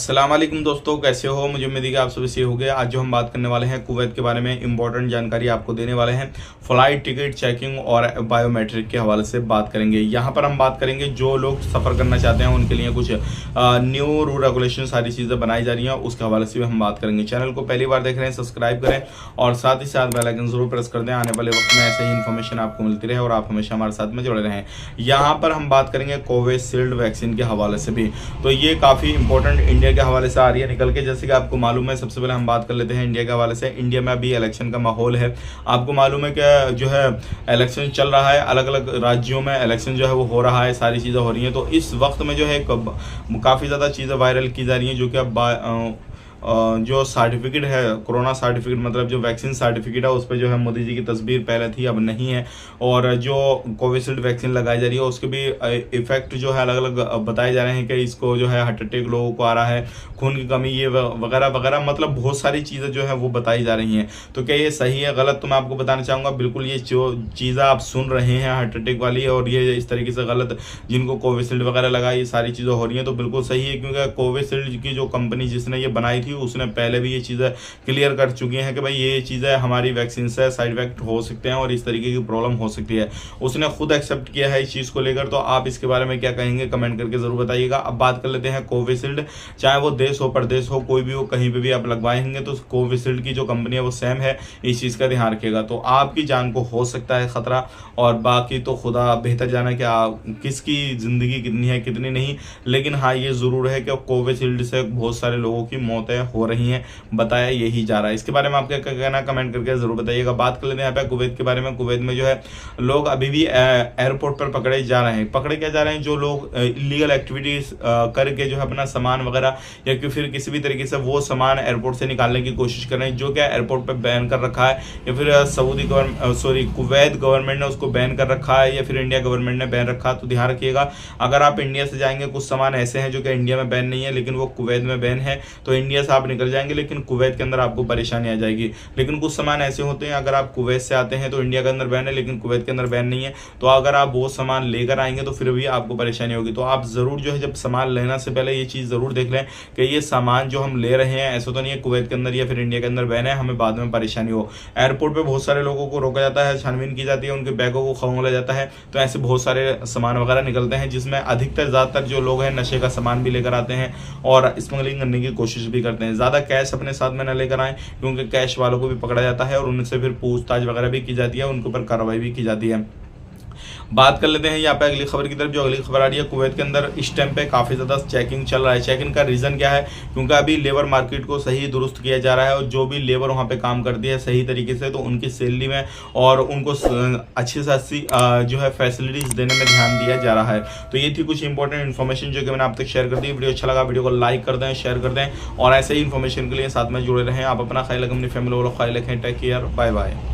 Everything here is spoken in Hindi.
अस्सलाम वालेकुम दोस्तों, कैसे हो? मुझे उम्मीद है कि आप सभी सही हो गए। आज जो हम बात करने वाले हैं कुवैत के बारे में इंपॉर्टेंट जानकारी आपको देने वाले हैं। फ्लाइट टिकट चेकिंग और बायोमेट्रिक के हवाले से बात करेंगे। यहाँ पर हम बात करेंगे जो लोग सफ़र करना चाहते हैं उनके लिए कुछ न्यू रूल रेगुलेशन सारी चीज़ें बनाई जा रही हैं, उसके हवाले से भी हम बात करेंगे। चैनल को पहली बार देख रहे हैं सब्सक्राइब करें और साथ ही साथ बेल आइकन जरूर प्रेस कर दें। आने वाले वक्त में ऐसे ही इन्फॉर्मेशन आपको मिलती रहे और आप हमेशा हमारे साथ में जुड़े रहें। यहाँ पर हम बात करेंगे कोविशील्ड वैक्सीन के हवाले से भी, तो ये काफ़ी इंपॉर्टेंट इंडिया के हवाले से आ रही है निकल के। जैसे कि आपको मालूम है, सबसे पहले हम बात कर लेते हैं इंडिया के हवाले से। इंडिया में अभी इलेक्शन का माहौल है। आपको मालूम है कि जो है इलेक्शन चल रहा है, अलग अलग राज्यों में इलेक्शन जो है वो हो रहा है, सारी चीज़ें हो रही हैं। तो इस वक्त में जो है काफ़ी ज़्यादा चीज़ें वायरल की जा रही हैं, जो कि अब जो सर्टिफिकेट है, कोरोना सर्टिफिकेट मतलब जो वैक्सीन सर्टिफिकेट है, उस पर जो है मोदी जी की तस्वीर पहले थी, अब नहीं है। और जो कोविशील्ड वैक्सीन लगाई जा रही है उसके भी इफेक्ट जो है अलग अलग बताए जा रहे हैं कि इसको जो है हार्ट अटैक लोगों को आ रहा है, खून की कमी, ये वगैरह वगैरह, मतलब बहुत सारी चीज़ें जो है वो बताई जा रही हैं। तो क्या ये सही है गलत, तो मैं आपको बताना चाहूँगा बिल्कुल ये जो चीज़ें आप सुन रहे हैं हार्ट अटैक वाली और ये इस तरीके से गलत, जिनको कोविशील्ड वगैरह लगाई, ये सारी चीज़ें हो रही हैं, तो बिल्कुल सही है। क्योंकि कोविशील्ड की जो कंपनी जिसने ये बनाई थी उसने पहले भी ये चीज़ें क्लियर कर चुकी हैं कि भाई ये चीज़ें हमारी वैक्सीन से साइड इफेक्ट हो सकते हैं और इस तरीके की प्रॉब्लम हो सकती है। उसने खुद एक्सेप्ट किया है इस चीज़ को लेकर। तो आप इसके बारे में क्या कहेंगे, कमेंट करके ज़रूर बताइएगा। अब बात कर लेते हैं कोविशील्ड, चाहे वो देश हो प्रदेश हो, कोई भी हो, कहीं पर भी आप लगवाएंगे तो कोविशील्ड की जो कंपनी है वो सेम है, इस चीज़ का ध्यान रखिएगा। तो आपकी जान को हो सकता है खतरा, और बाकी तो खुदा बेहतर जाना कि किसकी ज़िंदगी कितनी है कितनी नहीं। लेकिन हाँ, ये ज़रूर है कि कोविशील्ड से बहुत सारे लोगों की मौतें हो रही हैं, बताया यही जा रहा है। इसके बारे में आपका क्या कहना, कमेंट करके जरूर बताइएगा। बात कर लेते हैं यहाँ पे कुवैत के बारे में। कुवैत में जो है लोग अभी भी एयरपोर्ट पर पकड़े जा रहे हैं। पकड़े क्या जा रहे हैं? जो लोग इलीगल एक्टिविटीज करके जो है अपना सामान वगैरह या फिर किसी भी तरीके से वो सामान एयरपोर्ट से निकालने की कोशिश कर रहे हैं, जो क्या एयरपोर्ट पर बैन कर रखा है, या फिर कुवैत गवर्नमेंट ने उसको बैन कर रखा है, या फिर इंडिया गवर्नमेंट ने बैन रखा। तो ध्यान रखिएगा, अगर आप इंडिया से जाएंगे, कुछ सामान ऐसे हैं जो कि इंडिया में बैन नहीं है लेकिन वो कुवैत में बैन है, तो इंडिया से आप निकल जाएंगे लेकिन कुवैत के अंदर आपको परेशानी आ जाएगी। लेकिन कुछ सामान ऐसे होते हैं, अगर आप कुवैत से आते हैं तो इंडिया के अंदर बैन है लेकिन कुवैत के अंदर बैन नहीं है, तो अगर आप वो सामान लेकर आएंगे तो फिर भी आपको परेशानी होगी। तो आप ज़रूर जो है जब सामान लेना से पहले ये चीज़ ज़रूर देख लें कि ये सामान जो हम ले रहे हैं ऐसा तो नहीं है कुवैत के अंदर या फिर इंडिया के अंदर बैन है, हमें बाद में परेशानी हो। एयरपोर्ट पर बहुत सारे लोगों को रोका जाता है, छानबीन की जाती है, उनके बैगों को खंगोला जाता है, तो ऐसे बहुत सारे सामान वगैरह निकलते हैं जिसमें अधिकतर ज़्यादातर जो लोग हैं नशे का सामान भी लेकर आते हैं और स्मगलिंग करने की कोशिश भी करते हैं। ज़्यादा कैश अपने साथ में न लेकर आएं, क्योंकि कैश वालों को भी पकड़ा जाता है और उनसे फिर पूछताछ वगैरह भी की जाती है, उनके ऊपर कार्रवाई भी की जाती है। बात कर लेते हैं यहाँ पे अगली खबर की तरफ। जो अगली खबर आ रही है, कुवैत के अंदर इस टाइम पे काफ़ी ज़्यादा चेकिंग चल रहा है। चेकिंग का रीज़न क्या है? क्योंकि अभी लेबर मार्केट को सही दुरुस्त किया जा रहा है और जो भी लेबर वहाँ पे काम करती है सही तरीके से, तो उनकी सैलरी में और उनको अच्छी से अच्छी जो है फैसिलिटीज़ देने में ध्यान दिया जा रहा है। तो ये थी कुछ इंपॉर्टेंट इन्फॉर्मेशन जो कि मैंने आप तक शेयर कर दी। वीडियो अच्छा लगा, वीडियो को लाइक कर दें, शेयर कर दें और ऐसे ही इन्फॉर्मेशन के लिए साथ में जुड़े रहें। आप अपना ख्याल रखें, अपनी फैमिली वालों का ख्याल रखें। Take care, bye bye.